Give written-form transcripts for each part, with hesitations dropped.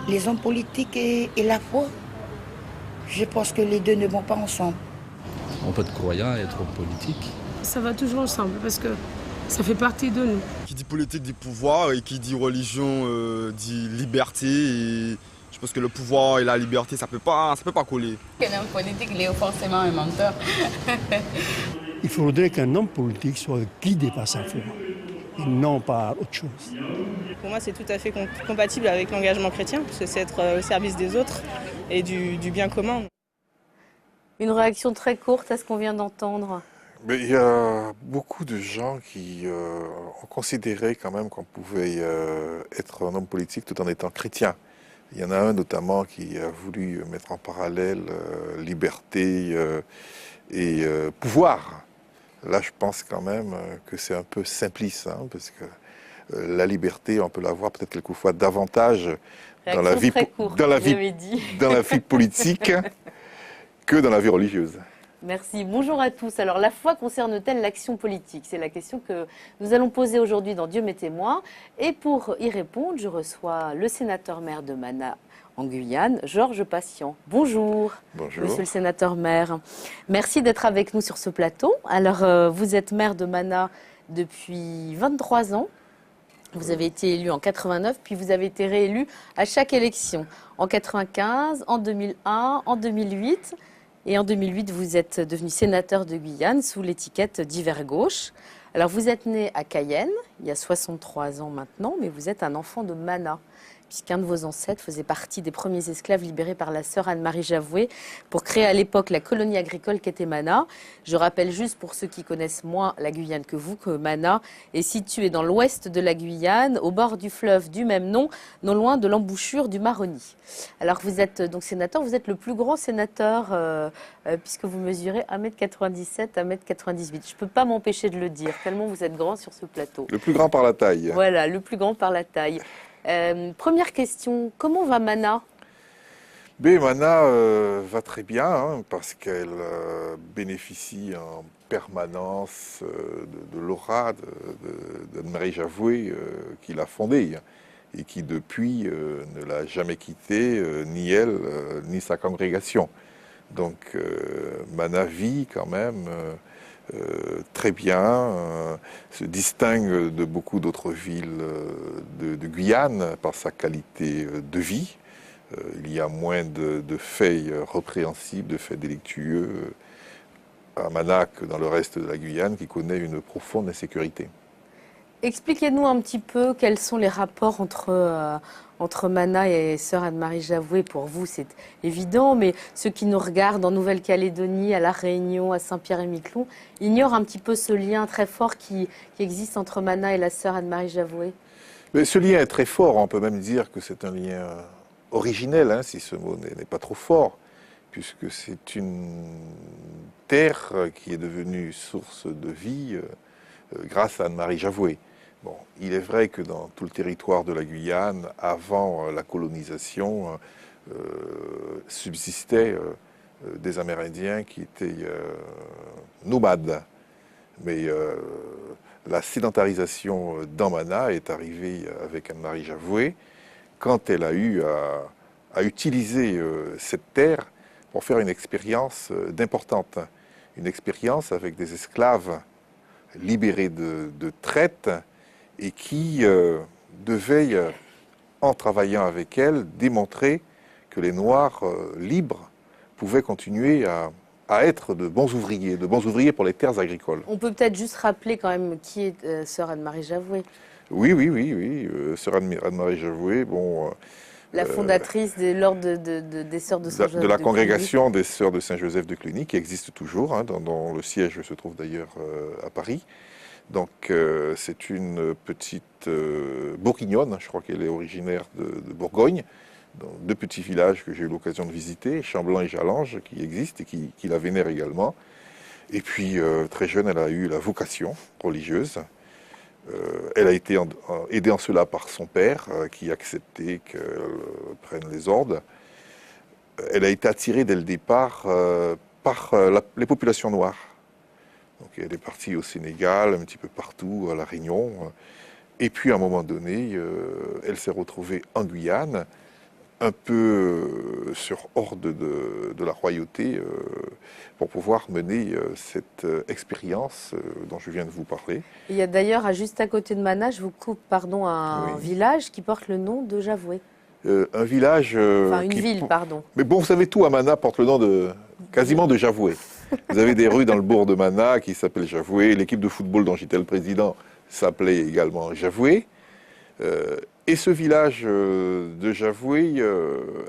Les hommes politiques et la foi, je pense que les deux ne vont pas ensemble. On peut être croyant et être homme politique. Ça va toujours ensemble parce que ça fait partie de nous. Qui dit politique dit pouvoir et qui dit religion dit liberté. Et je pense que le pouvoir et la liberté, ça peut pas coller. Un homme politique, il est forcément un menteur. Il faudrait qu'un homme politique soit guidé par sa foi et non par autre chose. Pour moi, c'est tout à fait compatible avec l'engagement chrétien, parce que c'est être au service des autres et du bien commun. Une réaction très courte à ce qu'on vient d'entendre. Mais il y a beaucoup de gens qui ont considéré quand même qu'on pouvait être un homme politique tout en étant chrétien. Il y en a un notamment qui a voulu mettre en parallèle liberté et pouvoir. Là, je pense quand même que c'est un peu simpliste, hein, parce que la liberté, on peut l'avoir peut-être quelquefois davantage dans la vie politique que dans la vie religieuse. Merci. Bonjour à tous. Alors, la foi concerne-t-elle l'action politique? C'est la question que nous allons poser aujourd'hui dans Dieu m'est témoin. Et pour y répondre, je reçois le sénateur-maire de Mana en Guyane, Georges Patient. Bonjour. Bonjour. Monsieur le sénateur-maire. Merci d'être avec nous sur ce plateau. Alors, vous êtes maire de Mana depuis 23 ans. Vous avez été élu en 89, puis vous avez été réélu à chaque élection. En 95, en 2001, en 2008. Et en 2008, vous êtes devenu sénateur de Guyane sous l'étiquette d'Hiver Gauche. Alors, vous êtes né à Cayenne, il y a 63 ans maintenant, mais vous êtes un enfant de Mana, puisqu'un de vos ancêtres faisait partie des premiers esclaves libérés par la sœur Anne-Marie Javoué pour créer à l'époque la colonie agricole qu'était Mana. Je rappelle juste pour ceux qui connaissent moins la Guyane que vous, que Mana est située dans l'ouest de la Guyane, au bord du fleuve du même nom, non loin de l'embouchure du Maroni. Alors vous êtes donc sénateur, vous êtes le plus grand sénateur puisque vous mesurez 1m97, 1m98. Je ne peux pas m'empêcher de le dire, tellement vous êtes grand sur ce plateau. Le plus grand par la taille. Voilà, le plus grand par la taille. Première question, comment va Mana? Mana va très bien, hein, parce qu'elle bénéficie en permanence de l'aura d'Anne-Marie Javoué qui l'a fondée et qui depuis ne l'a jamais quittée, ni elle, ni sa congrégation. Donc Mana vit quand même très bien, se distingue de beaucoup d'autres villes de Guyane par sa qualité de vie. Il y a moins de faits répréhensibles, de faits délictueux à Mana que dans le reste de la Guyane qui connaît une profonde insécurité. Expliquez-nous un petit peu quels sont les rapports entre Mana et sœur Anne-Marie Javoué. Pour vous, c'est évident, mais ceux qui nous regardent en Nouvelle-Calédonie, à La Réunion, à Saint-Pierre-et-Miquelon, ignorent un petit peu ce lien très fort qui existe entre Mana et la sœur Anne-Marie Javoué. Mais ce lien est très fort, on peut même dire que c'est un lien originel, hein, si ce mot n'est pas trop fort, puisque c'est une terre qui est devenue source de vie grâce à Anne-Marie Javoué. Bon, il est vrai que dans tout le territoire de la Guyane, avant la colonisation, subsistaient des Amérindiens qui étaient nomades. Mais la sédentarisation dans Mana est arrivée avec Anne-Marie Javoué quand elle a eu à utiliser cette terre pour faire une expérience d'importante. Une expérience avec des esclaves libérés de traite et qui devaient, en travaillant avec elle, démontrer que les Noirs libres pouvaient continuer à être de bons ouvriers pour les terres agricoles. On peut peut-être juste rappeler quand même qui est sœur Anne-Marie Javoué. Oui. Sœur Anne-Marie Javoué, bon... La fondatrice de l'ordre des Sœurs de Saint-Joseph de la congrégation des Sœurs de Saint-Joseph de Cluny, qui existe toujours, hein, dont le siège se trouve d'ailleurs à Paris. Donc c'est une petite bourguignonne, je crois qu'elle est originaire de Bourgogne, dans 2 petits villages que j'ai eu l'occasion de visiter, Chamblanc et Jalange, qui existent et qui la vénèrent également. Et puis, très jeune, elle a eu la vocation religieuse. Elle a été aidée en cela par son père, qui acceptait qu'elle prenne les ordres. Elle a été attirée dès le départ par les populations noires. Donc, elle est partie au Sénégal, un petit peu partout, à La Réunion. Et puis, à un moment donné, elle s'est retrouvée en Guyane, un peu sur ordre de la royauté, pour pouvoir mener cette expérience dont je viens de vous parler. Il y a d'ailleurs, juste à côté de Mana, je vous coupe, pardon, un village qui porte le nom de Javoué. Un village... Enfin, une ville, pardon. Mais bon, vous savez, tout à Mana porte le nom quasiment de Javoué. Vous avez des rues dans le bourg de Mana qui s'appellent Javoué. L'équipe de football dont j'étais le président s'appelait également Javoué. Et ce village de Javoué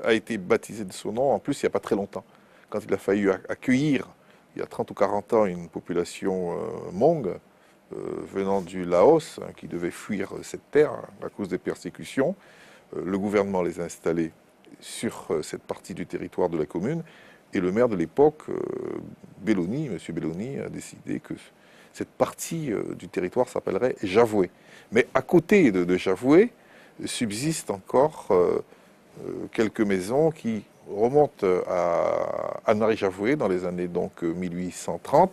a été baptisé de son nom, en plus, il n'y a pas très longtemps. Quand il a fallu accueillir, il y a 30 ou 40 ans, une population Hmong venant du Laos, qui devait fuir cette terre à cause des persécutions, le gouvernement les a installés sur cette partie du territoire de la commune. Et le maire de l'époque, Belloni, M. Belloni, a décidé que cette partie du territoire s'appellerait Javoué. Mais à côté de Javoué, subsistent encore quelques maisons qui remontent à Anne-Marie Javoué dans les années 1830,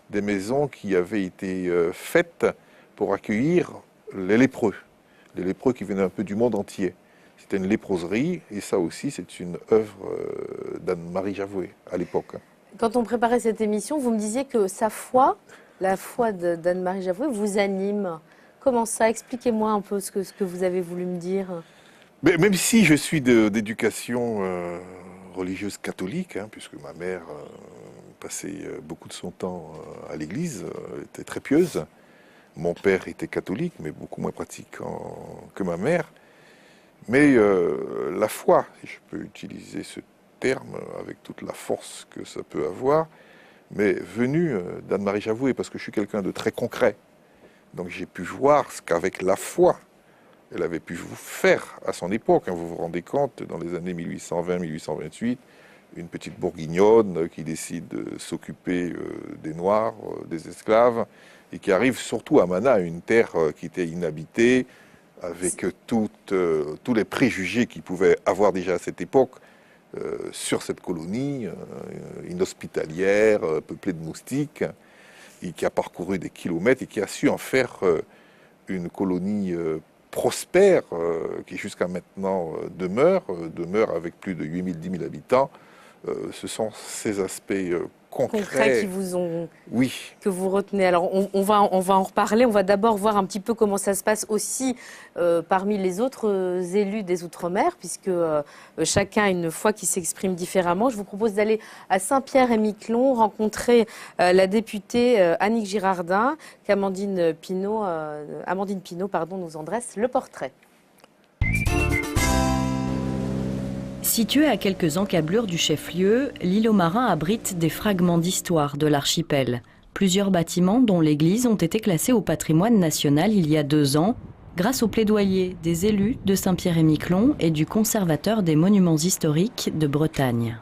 des maisons qui avaient été faites pour accueillir les lépreux qui venaient un peu du monde entier. C'était une léproserie, et ça aussi, c'est une œuvre d'Anne-Marie Javoué à l'époque. Quand on préparait cette émission, vous me disiez que sa foi, la foi d'Anne-Marie Javoué, vous anime. Comment ça? Expliquez-moi un peu ce que vous avez voulu me dire. Mais même si je suis d'éducation religieuse catholique, puisque ma mère passait beaucoup de son temps à l'église, était très pieuse. Mon père était catholique, mais beaucoup moins pratiquant que ma mère. Mais la foi, si je peux utiliser ce terme avec toute la force que ça peut avoir, mais venue d'Anne-Marie Javoué, parce que je suis quelqu'un de très concret. Donc j'ai pu voir ce qu'avec la foi, elle avait pu faire à son époque. Vous vous rendez compte, dans les années 1820-1828, une petite bourguignonne qui décide de s'occuper des Noirs, des esclaves, et qui arrive surtout à Mana, une terre qui était inhabitée, avec tous les préjugés qu'il pouvait avoir déjà à cette époque sur cette colonie inhospitalière, peuplée de moustiques, et qui a parcouru des kilomètres et qui a su en faire une colonie prospère qui jusqu'à maintenant demeure avec plus de 8 000, 10 000 habitants. Ce sont ces aspects concrets qui vous ont, oui, que vous retenez. Alors on va en reparler. On va d'abord voir un petit peu comment ça se passe aussi parmi les autres élus des Outre-mer, puisque chacun a une foi qui s'exprime différemment. Je vous propose d'aller à Saint-Pierre-et-Miquelon rencontrer la députée Annick Girardin, qu'Amandine Pinault nous en dresse le portrait. Située à quelques encablures du chef-lieu, l'île aux Marins abrite des fragments d'histoire de l'archipel. Plusieurs bâtiments, dont l'église, ont été classés au patrimoine national il y a 2 ans, grâce au plaidoyer des élus de Saint-Pierre-et-Miquelon et du conservateur des monuments historiques de Bretagne.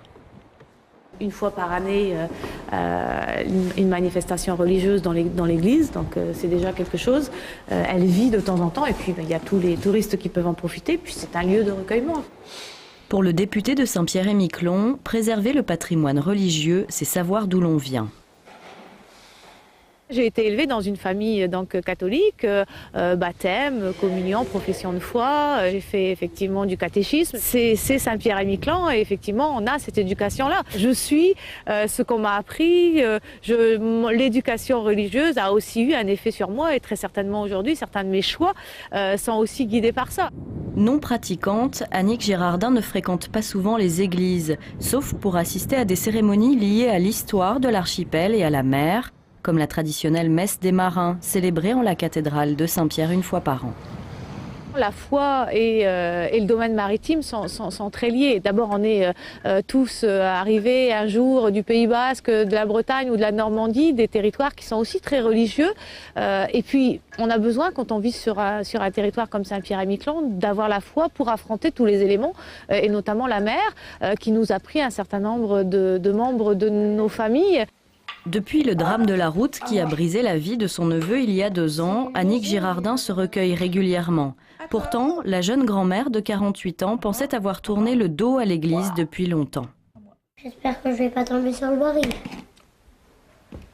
Une fois par année, une manifestation religieuse dans l'église, donc c'est déjà quelque chose. Elle vit de temps en temps, et puis il y a tous les touristes qui peuvent en profiter, puis c'est un lieu de recueillement. Pour le député de Saint-Pierre-et-Miquelon, préserver le patrimoine religieux, c'est savoir d'où l'on vient. J'ai été élevée dans une famille donc catholique, baptême, communion, profession de foi. J'ai fait effectivement du catéchisme. C'est Saint-Pierre-et-Miquelon et effectivement on a cette éducation-là. Je suis ce qu'on m'a appris. L'éducation religieuse a aussi eu un effet sur moi et très certainement aujourd'hui certains de mes choix sont aussi guidés par ça. Non pratiquante, Annick Girardin ne fréquente pas souvent les églises, sauf pour assister à des cérémonies liées à l'histoire de l'archipel et à la mer, comme la traditionnelle messe des marins, célébrée en la cathédrale de Saint-Pierre une fois par an. La foi et le domaine maritime sont très liés. D'abord, on est tous arrivés un jour du Pays Basque, de la Bretagne ou de la Normandie, des territoires qui sont aussi très religieux. Et puis, on a besoin, quand on vit sur un territoire comme Saint-Pierre-et-Miquelon, d'avoir la foi pour affronter tous les éléments, et notamment la mer, qui nous a pris un certain nombre de membres de nos familles. Depuis le drame de la route qui a brisé la vie de son neveu il y a 2 ans, Annick Girardin se recueille régulièrement. Pourtant, la jeune grand-mère de 48 ans pensait avoir tourné le dos à l'église depuis longtemps. J'espère que je vais pas tomber sur le baril.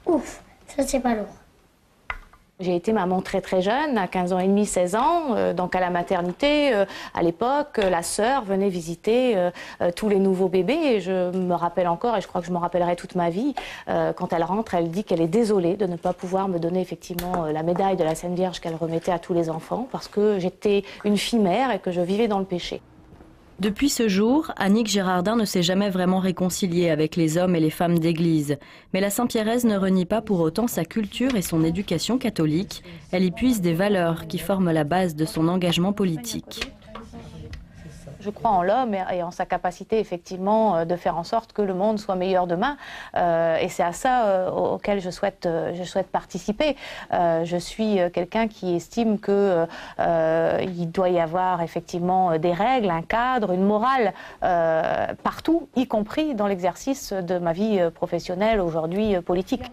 Ouf, ça c'est pas lourd. J'ai été maman très très jeune, à 15 ans et demi, 16 ans, donc à la maternité. À l'époque, la sœur venait visiter tous les nouveaux bébés et je me rappelle encore, et je crois que je m'en rappellerai toute ma vie, quand elle rentre, elle dit qu'elle est désolée de ne pas pouvoir me donner effectivement la médaille de la Sainte Vierge qu'elle remettait à tous les enfants parce que j'étais une fille mère et que je vivais dans le péché. Depuis ce jour, Annick Girardin ne s'est jamais vraiment réconciliée avec les hommes et les femmes d'église. Mais la Saint-Pierraise ne renie pas pour autant sa culture et son éducation catholique. Elle y puise des valeurs qui forment la base de son engagement politique. Je crois en l'homme et en sa capacité effectivement de faire en sorte que le monde soit meilleur demain. Et c'est à ça auquel je souhaite participer. Je suis quelqu'un qui estime que il doit y avoir effectivement des règles, un cadre, une morale partout, y compris dans l'exercice de ma vie professionnelle aujourd'hui politique.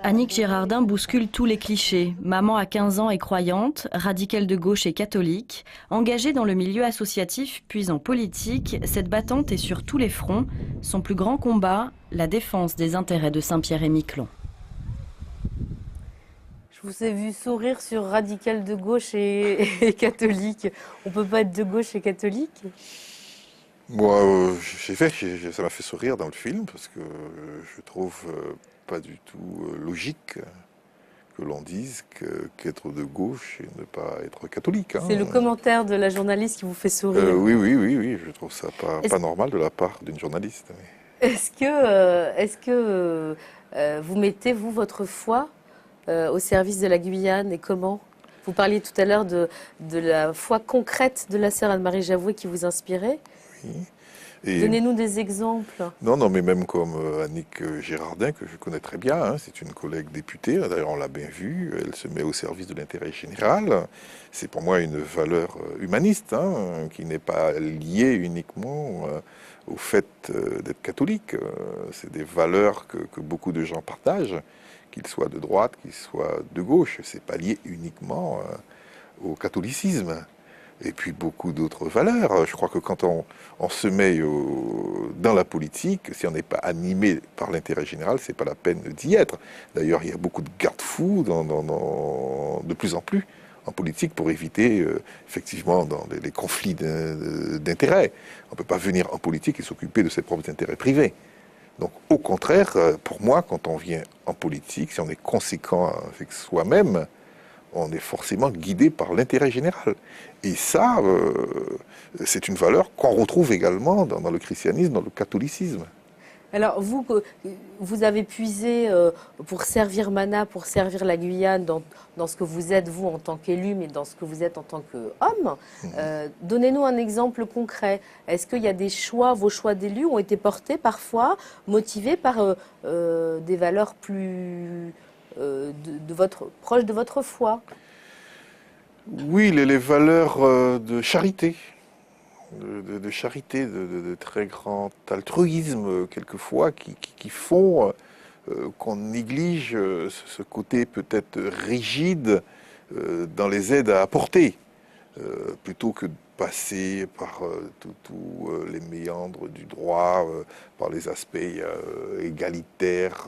Annick Girardin bouscule tous les clichés. Maman à 15 ans et croyante, radicale de gauche et catholique, engagée dans le milieu associatif puis en politique, cette battante est sur tous les fronts. Son plus grand combat, la défense des intérêts de Saint-Pierre-et-Miquelon. Je vous ai vu sourire sur radicale de gauche et catholique. On peut pas être de gauche et catholique? Moi, ça m'a fait sourire dans le film parce que je trouve pas du tout logique que l'on dise qu'être de gauche et ne pas être catholique. C'est le commentaire de la journaliste qui vous fait sourire. Oui, je trouve ça pas normal de la part d'une journaliste. Oui. Est-ce que vous mettez, vous, votre foi au service de la Guyane et comment? Vous parliez tout à l'heure de la foi concrète de la sœur Anne-Marie Javoué qui vous inspirait. Oui. Donnez-nous des exemples. Non, mais même comme Annick Girardin, que je connais très bien, c'est une collègue députée, d'ailleurs on l'a bien vu, elle se met au service de l'intérêt général. C'est pour moi une valeur humaniste, qui n'est pas liée uniquement au fait d'être catholique. C'est des valeurs que beaucoup de gens partagent, qu'ils soient de droite, qu'ils soient de gauche. C'est pas lié uniquement au catholicisme. Et puis beaucoup d'autres valeurs. Je crois que quand on se met dans la politique, si on n'est pas animé par l'intérêt général, c'est pas la peine d'y être. D'ailleurs, il y a beaucoup de garde-fous de plus en plus en politique pour éviter effectivement dans les conflits d'intérêts. On ne peut pas venir en politique et s'occuper de ses propres intérêts privés. Donc au contraire, pour moi, quand on vient en politique, si on est conséquent avec soi-même, on est forcément guidé par l'intérêt général. Et ça, c'est une valeur qu'on retrouve également dans le christianisme, dans le catholicisme. Alors, vous avez puisé pour servir Mana, pour servir la Guyane, dans ce que vous êtes, vous, en tant qu'élu, mais dans ce que vous êtes en tant qu'homme. Donnez-nous un exemple concret. Est-ce qu'il y a des choix, vos choix d'élus ont été portés parfois, motivés par des valeurs plus... proche de votre foi? Oui, les valeurs de charité, de charité, de très grand altruisme quelquefois, qui font qu'on néglige ce côté peut-être rigide dans les aides à apporter, plutôt que de passer par tous les méandres du droit, par les aspects égalitaires,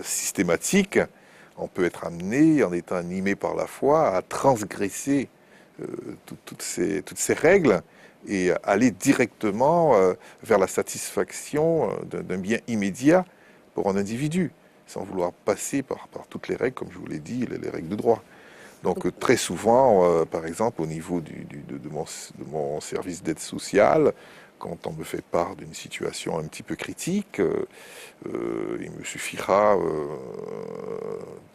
systématiques. On peut être amené, en étant animé par la foi, à transgresser toutes ces règles et aller directement vers la satisfaction d'un bien immédiat pour un individu, sans vouloir passer par toutes les règles, comme je vous l'ai dit, les règles de droit. Donc très souvent, par exemple, au niveau de mon service d'aide sociale, quand on me fait part d'une situation un petit peu critique, il me suffira,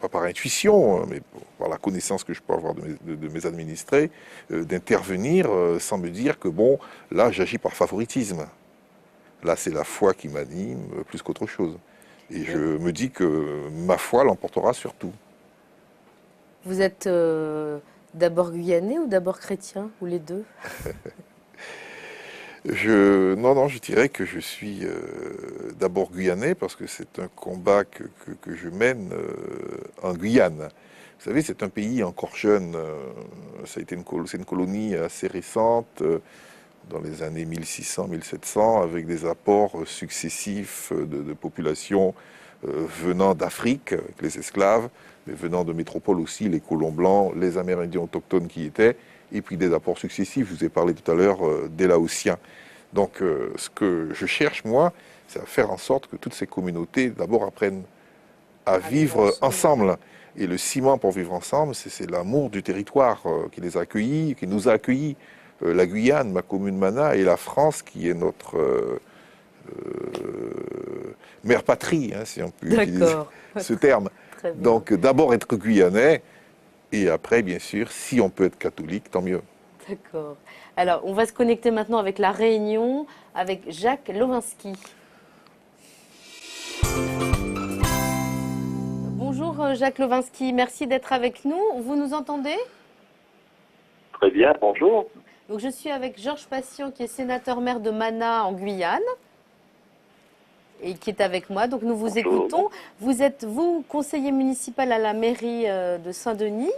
pas par intuition, mais par la connaissance que je peux avoir de mes administrés, d'intervenir sans me dire que bon, là j'agis par favoritisme. Là c'est la foi qui m'anime plus qu'autre chose. Et je me dis que ma foi l'emportera sur tout. Vous êtes d'abord guyanais ou d'abord chrétien, ou les deux? Non, je dirais que je suis d'abord guyanais parce que c'est un combat que je mène en Guyane. Vous savez, c'est un pays encore jeune. C'est une colonie assez récente, dans les années 1600-1700, avec des apports successifs de populations venant d'Afrique, avec les esclaves, mais venant de métropoles aussi, les colons blancs, les Amérindiens autochtones qui y étaient, et puis des apports successifs. Je vous ai parlé tout à l'heure des Laotiens. Donc ce que je cherche, moi, c'est à faire en sorte que toutes ces communautés, d'abord, apprennent à vivre ensemble. Et le ciment pour vivre ensemble, c'est l'amour du territoire qui les a accueillis, qui nous a accueillis. La Guyane, ma commune Mana, et la France, qui est notre mère patrie, hein, si on peut utiliser ce terme. Donc d'abord être guyanais, et après, bien sûr, si on peut être catholique, tant mieux. D'accord. Alors, on va se connecter maintenant avec la Réunion, avec Jacques Lowinski. Bonjour Jacques Lowinski, merci d'être avec nous. Vous nous entendez? Très bien, bonjour. Donc, je suis avec Georges Patient, qui est sénateur-maire de Mana en Guyane, et qui est avec moi. Donc, nous vous écoutons. Vous êtes, vous, conseiller municipal à la mairie de Saint-Denis,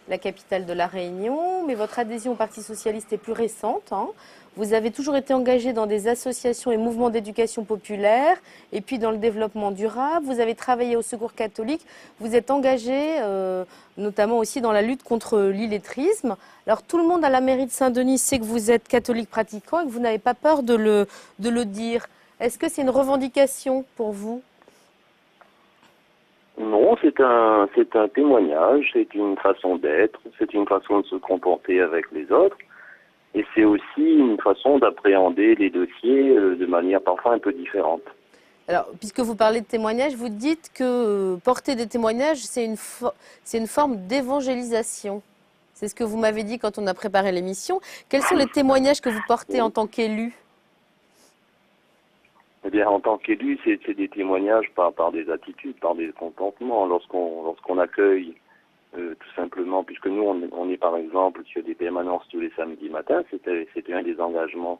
la capitale de la Réunion, mais votre adhésion au Parti socialiste est plus récente. Hein. Vous avez toujours été engagé dans des associations et mouvements d'éducation populaire, et puis dans le développement durable. Vous avez travaillé au Secours catholique. Vous êtes engagé notamment aussi dans la lutte contre l'illettrisme. Alors tout le monde à la mairie de Saint-Denis sait que vous êtes catholique pratiquant et que vous n'avez pas peur de le dire. Est-ce que c'est une revendication pour vous ? Non, c'est un témoignage, c'est une façon d'être, c'est une façon de se comporter avec les autres, et c'est aussi une façon d'appréhender les dossiers de manière parfois un peu différente. Alors, puisque vous parlez de témoignages, vous dites que porter des témoignages, c'est une forme d'évangélisation. C'est ce que vous m'avez dit quand on a préparé l'émission. Quels sont les témoignages que vous portez en tant qu'élu ? Eh bien, en tant qu'élu, c'est des témoignages par des attitudes, par des comportements. Lorsqu'on accueille, tout simplement, puisque nous, on est par exemple sur des permanences tous les samedis matins, c'était un des engagements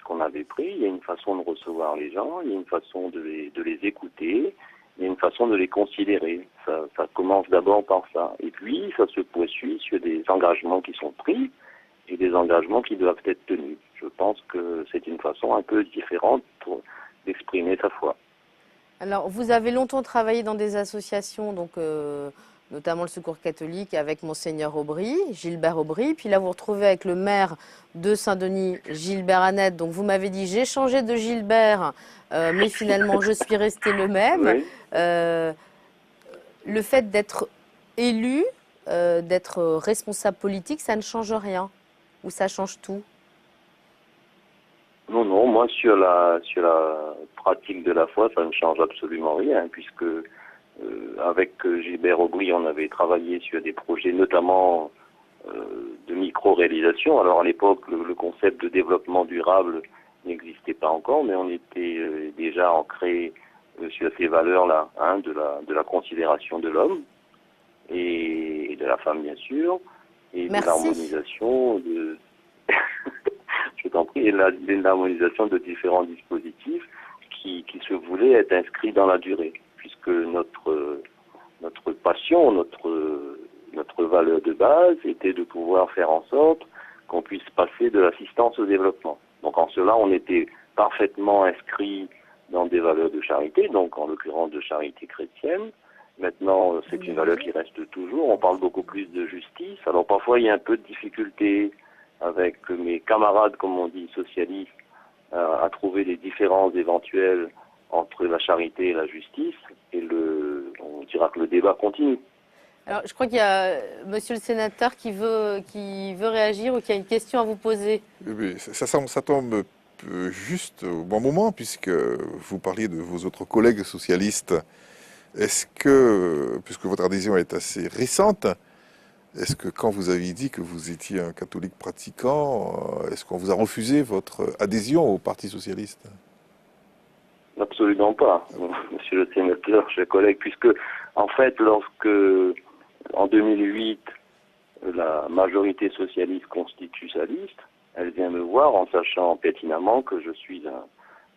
qu'on avait pris. Il y a une façon de recevoir les gens, il y a une façon de les écouter, il y a une façon de les considérer. Ça commence d'abord par ça. Et puis, ça se poursuit sur des engagements qui sont pris et des engagements qui doivent être tenus. Je pense que c'est une façon un peu différente d'exprimer sa foi. Alors, vous avez longtemps travaillé dans des associations, donc notamment le Secours catholique avec Monseigneur Aubry, Gilbert Aubry. Puis là, vous vous retrouvez avec le maire de Saint-Denis, Gilbert Annette. Donc, vous m'avez dit, j'ai changé de Gilbert, mais finalement, je suis resté le même. Oui. Le fait d'être élu, d'être responsable politique, ça ne change rien? Ou ça change tout? Non, moi sur la pratique de la foi, ça ne change absolument rien, puisque avec Gilbert Aubry, on avait travaillé sur des projets notamment de micro-réalisation. Alors à l'époque, le concept de développement durable n'existait pas encore, mais on était déjà ancré sur ces valeurs-là, hein, de la considération de l'homme et de la femme, bien sûr, et de l'harmonisation de... Je t'en prie, et l'harmonisation de différents dispositifs qui se voulaient être inscrits dans la durée, puisque notre passion, notre valeur de base était de pouvoir faire en sorte qu'on puisse passer de l'assistance au développement. Donc en cela, on était parfaitement inscrit dans des valeurs de charité, donc en l'occurrence de charité chrétienne. Maintenant, c'est une valeur qui reste toujours. On parle beaucoup plus de justice. Alors parfois, il y a un peu de difficulté avec mes camarades, comme on dit, socialistes, à trouver des différences éventuelles entre la charité et la justice. Et on dira que le débat continue. Alors, je crois qu'il y a monsieur le sénateur qui veut réagir ou qui a une question à vous poser. Oui, ça tombe juste au bon moment, puisque vous parliez de vos autres collègues socialistes. Est-ce que, puisque votre adhésion est assez récente, est-ce que quand vous avez dit que vous étiez un catholique pratiquant, est-ce qu'on vous a refusé votre adhésion au Parti socialiste? Absolument pas, monsieur le sénateur, chers collègues, puisque, en fait, lorsque, en 2008, la majorité socialiste constitue sa liste, elle vient me voir en sachant pertinemment que je suis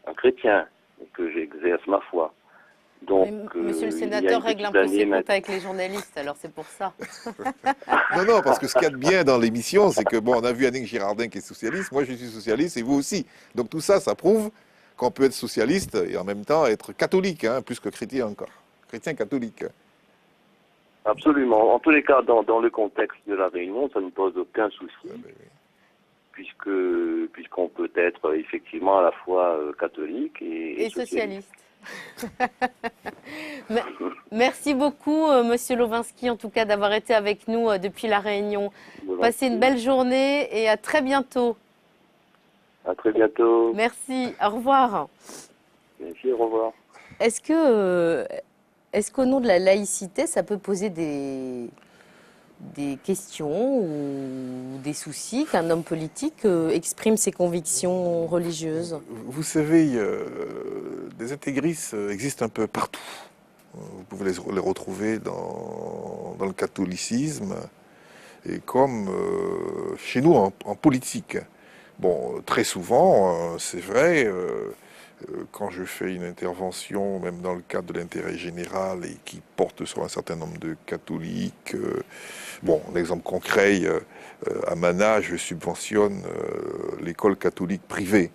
un chrétien et que j'exerce ma foi. Donc, monsieur le sénateur règle un peu ses comptes avec les journalistes, alors c'est pour ça. Non, parce que ce qu'il y a de bien dans l'émission, c'est que, on a vu Annick Girardin qui est socialiste, moi je suis socialiste et vous aussi. Donc tout ça, ça prouve qu'on peut être socialiste et en même temps être catholique, plus que chrétien encore. Chrétien catholique. Absolument. En tous les cas, dans le contexte de la Réunion, ça ne pose aucun souci, puisqu'on peut être effectivement à la fois catholique et socialiste. Merci beaucoup, monsieur Lowinski, en tout cas, d'avoir été avec nous depuis la Réunion. Passez une belle journée et à très bientôt. À très bientôt. Merci, au revoir. Merci, au revoir. Est-ce qu'au nom de la laïcité, ça peut poser des questions ou des soucis qu'un homme politique exprime ses convictions religieuses? Vous savez, des intégristes existent un peu partout. Vous pouvez les retrouver dans le catholicisme et comme chez nous en politique. Très souvent, c'est vrai, quand je fais une intervention, même dans le cadre de l'intérêt général et qui porte sur un certain nombre de catholiques, un exemple concret, à Mana, je subventionne l'école catholique privée.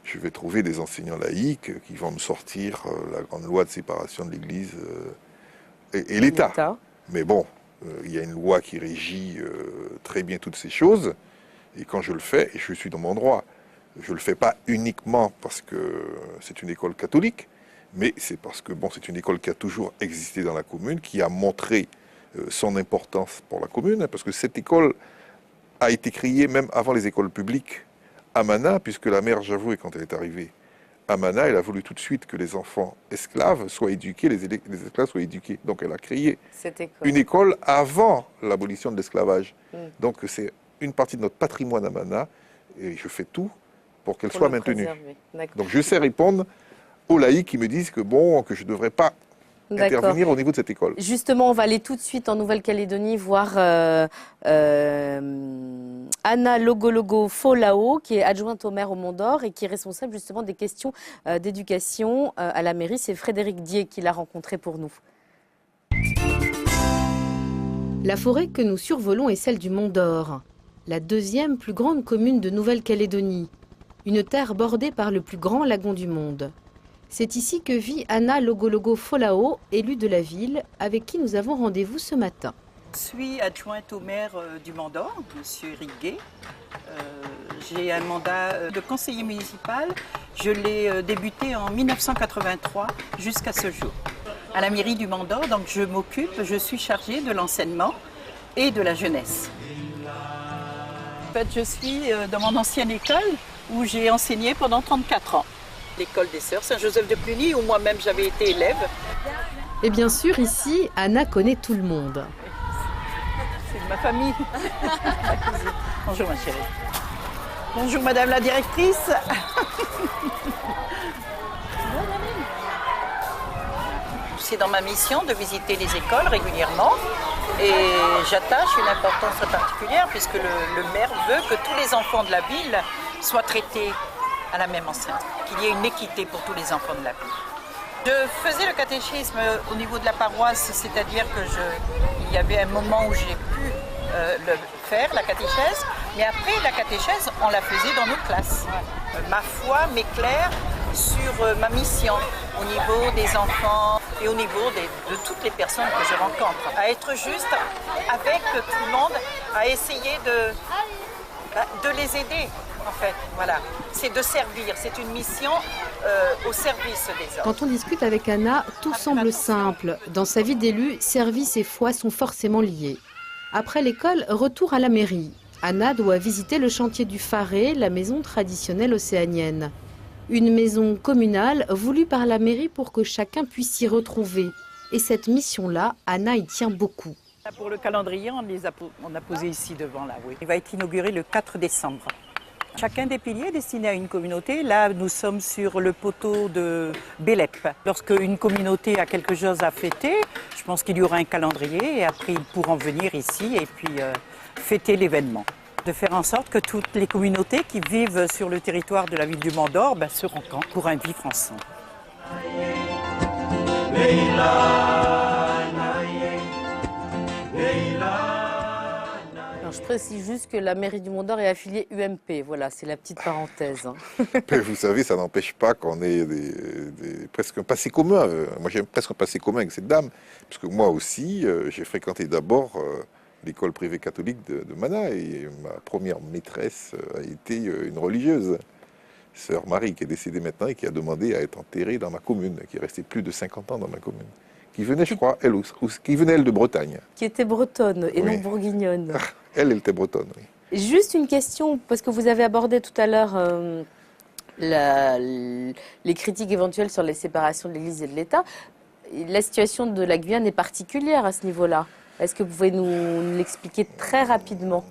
Je vais trouver des enseignants laïcs qui vont me sortir la grande loi de séparation de l'Église et l'État. Mais il y a une loi qui régit très bien toutes ces choses. Et quand je le fais, et je suis dans mon droit, je ne le fais pas uniquement parce que c'est une école catholique, mais c'est parce que c'est une école qui a toujours existé dans la commune, qui a montré son importance pour la commune, parce que cette école a été créée même avant les écoles publiques à Mana, puisque la mère Javoué, quand elle est arrivée à Mana, elle a voulu tout de suite que les enfants esclaves soient éduqués, les esclaves soient éduqués. Donc elle a créé une école avant l'abolition de l'esclavage. Donc c'est une partie de notre patrimoine à Mana, et je fais tout pour qu'elle soit maintenue. Donc je sais répondre aux laïcs qui me disent que je ne devrais pas intervenir au niveau de cette école. Justement, on va aller tout de suite en Nouvelle-Calédonie voir Anna Logologo Folao, qui est adjointe au maire au Mont-d'Or et qui est responsable justement des questions d'éducation à la mairie. C'est Frédéric Dier qui l'a rencontré pour nous. La forêt que nous survolons est celle du Mont-d'Or, la deuxième plus grande commune de Nouvelle-Calédonie, une terre bordée par le plus grand lagon du monde. C'est ici que vit Anna Logologo Folao, élue de la ville, avec qui nous avons rendez-vous ce matin. Je suis adjointe au maire du Mont-d'Or, M. Eric Gay. J'ai un mandat de conseiller municipal. Je l'ai débuté en 1983 jusqu'à ce jour. À la mairie du Mont-d'Or, donc je suis chargée de l'enseignement et de la jeunesse. En fait, je suis dans mon ancienne école où j'ai enseigné pendant 34 ans. L'école des Sœurs Saint-Joseph de Cluny, où moi-même j'avais été élève. Et bien sûr, ici, Anna connaît tout le monde. C'est de ma famille. Bonjour ma chérie. Bonjour madame la directrice. C'est dans ma mission de visiter les écoles régulièrement et j'attache une importance particulière puisque le maire veut que tous les enfants de la ville soient traités à la même enseigne, qu'il y ait une équité pour tous les enfants de la ville. Je faisais le catéchisme au niveau de la paroisse, c'est-à-dire qu'il y avait un moment où j'ai pu le faire, la catéchèse, mais après la catéchèse, on la faisait dans nos classes. Ma foi m'éclaire sur ma mission au niveau des enfants et au niveau de toutes les personnes que je rencontre. À être juste avec tout le monde, à essayer de les aider. en fait. Voilà. C'est de servir. C'est une mission au service des hommes. Quand on discute avec Anna, tout semble simple. Dans sa vie d'élu, service et foi sont forcément liés. Après l'école, retour à la mairie. Anna doit visiter le chantier du Faré, la maison traditionnelle océanienne. Une maison communale voulue par la mairie pour que chacun puisse s'y retrouver. Et cette mission-là, Anna y tient beaucoup. Pour le calendrier, on a posé ici devant là, oui. Il va être inauguré le 4 décembre. Chacun des piliers est destiné à une communauté. Là, nous sommes sur le poteau de Bélep. Lorsque une communauté a quelque chose à fêter, je pense qu'il y aura un calendrier et après ils pourront venir ici et puis fêter l'événement. De faire en sorte que toutes les communautés qui vivent sur le territoire de la ville du Mont d'Or se rencontrent pour un vivre ensemble. Alors, je précise juste que la mairie du Mont d'Or est affiliée UMP. Voilà, c'est la petite parenthèse. Mais vous savez, ça n'empêche pas qu'on ait presque un passé commun. Moi, j'ai presque un passé commun avec cette dame, parce que moi aussi, j'ai fréquenté d'abord l'école privée catholique de Mana, et ma première maîtresse a été une religieuse, sœur Marie, qui est décédée maintenant et qui a demandé à être enterrée dans ma commune, qui est restée plus de 50 ans dans ma commune, qui venait, je crois, qui venait, elle, de Bretagne. Qui était bretonne et non bourguignonne. Elle était bretonne, oui. Juste une question, parce que vous avez abordé tout à l'heure les critiques éventuelles sur les séparations de l'Église et de l'État. La situation de la Guyane est particulière à ce niveau-là. Est-ce que vous pouvez nous l'expliquer très rapidement?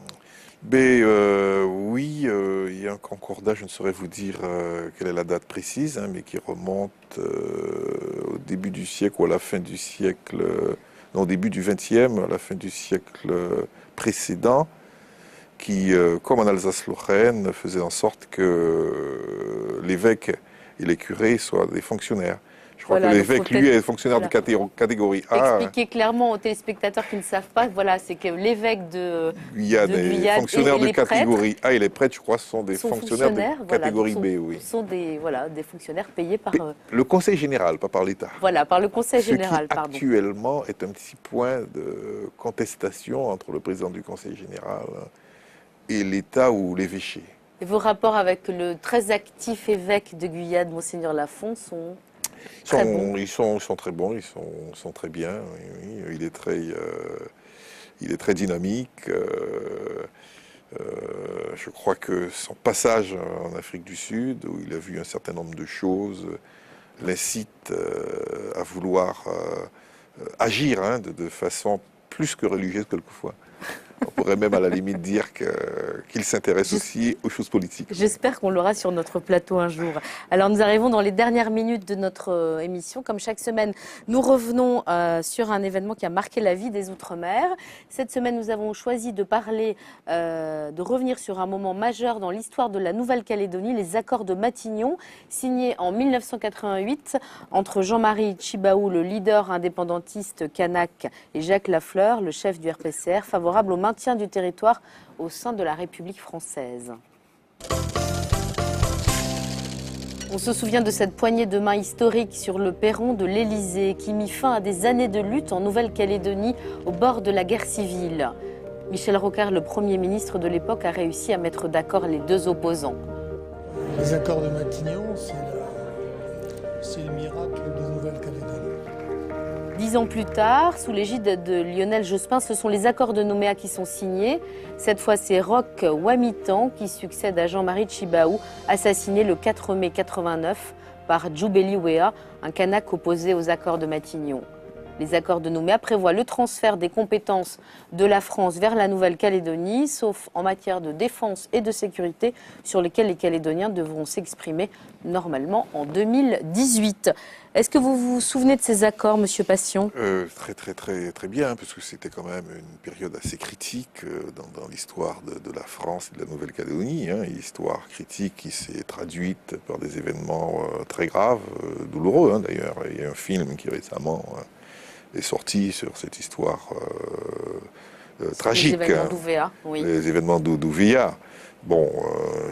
Oui, il y a un concordat, je ne saurais vous dire quelle est la date précise, mais qui remonte au début du siècle ou à la fin du siècle, non, au début du XXe, à la fin du siècle précédent, qui, comme en Alsace-Lorraine, faisait en sorte que l'évêque et les curés soient des fonctionnaires. Je crois que l'évêque, lui, est fonctionnaire de catégorie A. Expliquez clairement aux téléspectateurs qui ne savent pas, voilà, c'est que l'évêque de Guyane est fonctionnaire de catégorie prêtres, A, et les prêtres, je crois, sont des fonctionnaires de catégorie B, oui. Sont des fonctionnaires payés par... le Conseil général, pas par l'État. Voilà, par le Conseil général, pardon. Actuellement est un petit point de contestation entre le président du Conseil général et l'État ou l'évêché. Et vos rapports avec le très actif évêque de Guyane, Monseigneur Lafont, sont... Ils sont très bons, ils sont très bien. Oui. Il est très dynamique. Je crois que son passage en Afrique du Sud, où il a vu un certain nombre de choses, l'incite à vouloir agir de façon plus que religieuse quelquefois. On pourrait même à la limite dire qu'il s'intéresse aussi aux choses politiques. J'espère qu'on l'aura sur notre plateau un jour. Alors nous arrivons dans les dernières minutes de notre émission. Comme chaque semaine, nous revenons sur un événement qui a marqué la vie des Outre-mer. Cette semaine, nous avons choisi de parler, de revenir sur un moment majeur dans l'histoire de la Nouvelle-Calédonie, les accords de Matignon, signés en 1988 entre Jean-Marie Tjibaou, le leader indépendantiste kanak, et Jacques Lafleur, le chef du RPCR, favorable au maintien du territoire au sein de la République française. On se souvient de cette poignée de main historique sur le perron de l'Élysée qui mit fin à des années de lutte en Nouvelle-Calédonie au bord de la guerre civile. Michel Rocard, le Premier ministre de l'époque, a réussi à mettre d'accord les deux opposants. Les accords de Matignon, c'est le miracle de Nouvelle-Calédonie. 10 ans plus tard, sous l'égide de Lionel Jospin, ce sont les accords de Nouméa qui sont signés. Cette fois, c'est Roch Wamitan qui succède à Jean-Marie Tjibaou, assassiné le 4 mai 89 par Djoubeli Wea, un kanak opposé aux accords de Matignon. Les accords de Nouméa prévoient le transfert des compétences de la France vers la Nouvelle-Calédonie, sauf en matière de défense et de sécurité, sur lesquels les Calédoniens devront s'exprimer normalement en 2018. Est-ce que vous vous souvenez de ces accords, Monsieur Passion ? Très bien, parce que c'était quand même une période assez critique dans l'histoire de la France et de la Nouvelle-Calédonie. Une histoire critique qui s'est traduite par des événements très graves, douloureux d'ailleurs. Il y a un film qui récemment est sorti sur cette histoire tragique. Les événements d'Ouvéa, oui. Les événements d'Ouvéa. Bon,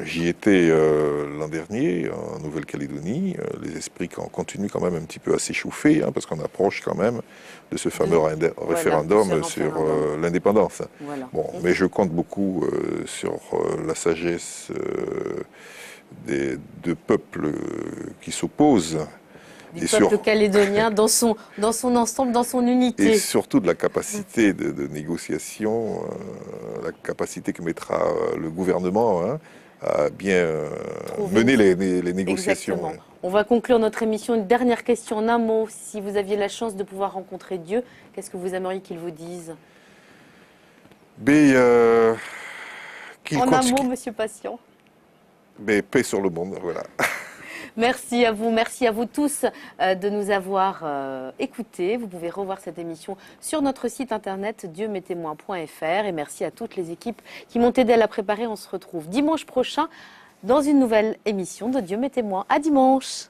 j'y étais l'an dernier en Nouvelle-Calédonie. Les esprits continuent quand même un petit peu à s'échauffer, hein, parce qu'on approche quand même de ce fameux référendum sur l'indépendance. Voilà. Bon, mais je compte beaucoup sur la sagesse des deux peuples qui s'opposent. Du peuple calédonien dans son ensemble, dans son unité. Et surtout de la capacité de négociation, la capacité que mettra le gouvernement, hein, à bien mener les négociations. Exactement. On va conclure notre émission. Une dernière question en un mot. Si vous aviez la chance de pouvoir rencontrer Dieu, qu'est-ce que vous aimeriez qu'il vous dise? En un mot, Monsieur Patient. Paix sur le monde, voilà. Merci à vous tous de nous avoir écoutés. Vous pouvez revoir cette émission sur notre site internet dieumettesmoins.fr et merci à toutes les équipes qui m'ont aidé à la préparer. On se retrouve dimanche prochain dans une nouvelle émission de Dieu met témoin. À dimanche.